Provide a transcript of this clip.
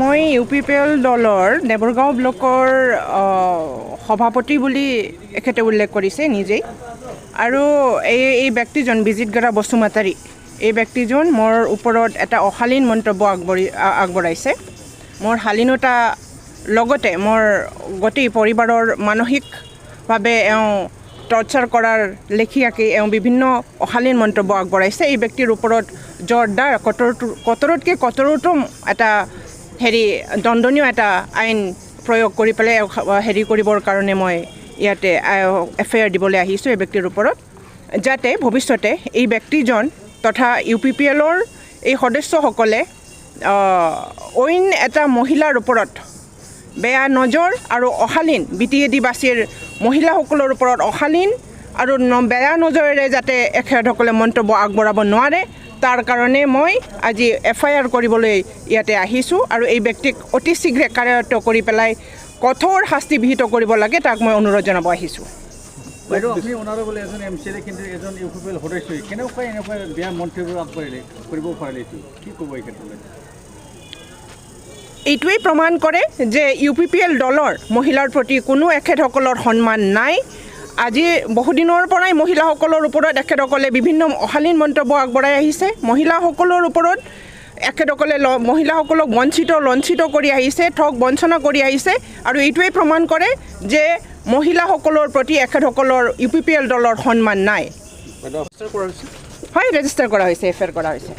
মই UPPL দলৰ দেবৰগাঁও ব্লকৰ সভাপতি বুলি এখেতে উল্লেখ কৰিছে নিজেই আৰু এই ব্যক্তিজন বিজিতগৰা বসুমতাৰী এই ব্যক্তিজন মোৰ ওপৰত এটা অশালীন মন্তব্য আগবঢ়াইছে মোৰ শালীনতা লগতে মোৰ গোটেই পৰিবাৰৰ মানসিকভাৱে টৰ্চাৰ কৰাৰ লেখীয়াকৈ বিভিন্ন অশালীন মন্তব্য আগবঢ়াইছে এই ব্যক্তিৰ ওপৰত জোৰদাৰ কঠোৰতকৈ কঠোৰতম এটা দণ্ডনীয় এটা আইন প্ৰয়োগ কৰি পেলাই কৰিবৰ কাৰণে মই ইয়াতে FIR দিবলৈ আহিছোঁ এই ব্যক্তিৰ ওপৰত যাতে ভৱিষ্যতে এই ব্যক্তিজন তথা UPPLৰ এই সদস্যসকলে অইন এটা মহিলাৰ ওপৰত বেয়া নজৰ আৰু অশালীন BTAD বাছীৰ মহিলাসকলৰ ওপৰত অশালীন আৰু বেয়া নজৰেৰে যাতে এখেতসকলে মন্তব্য আগবঢ়াব নোৱাৰে তাৰ কাৰণে মই আজি FIR কৰিবলৈ ইয়াতে আহিছোঁ আৰু এই ব্যক্তিক অতি শীঘ্ৰে কাৰ্যত কৰি পেলাই কঠোৰ শাস্তি বিহিত কৰিব লাগে তাক মই অনুৰোধ জনাব আহিছোঁ আপুনি অনাৰেবল এজন MCA কিন্তু এজন UPPL সদস্য কেনেকুৱা এনেকুৱা বেয়া মন্তব্য আগবঢ়ালে কৰিব পাৰিলে কি ক'ব এই ক্ষেত্ৰত এইটোৱেই প্ৰমাণ কৰে যে UPPL দলৰ মহিলাৰ প্ৰতি কোনো এখেতসকলৰ সন্মান নাই আজি বহুদিনৰ পৰাই মহিলাসকলৰ ওপৰত এখেতসকলে বিভিন্ন অশালীন মন্তব্য আগবঢ়াই আহিছে মহিলাসকলৰ ওপৰত এখেতসকলে মহিলাসকলক লঞ্চিত কৰি আহিছে ঠগ বঞ্চনা কৰি আহিছে আৰু এইটোৱেই প্ৰমাণ কৰে যে মহিলাসকলৰ প্ৰতি এখেতসকলৰ UPPL দলৰ সন্মান নাই হয় ৰেজিষ্টাৰ কৰা হৈছে FIR কৰা হৈছে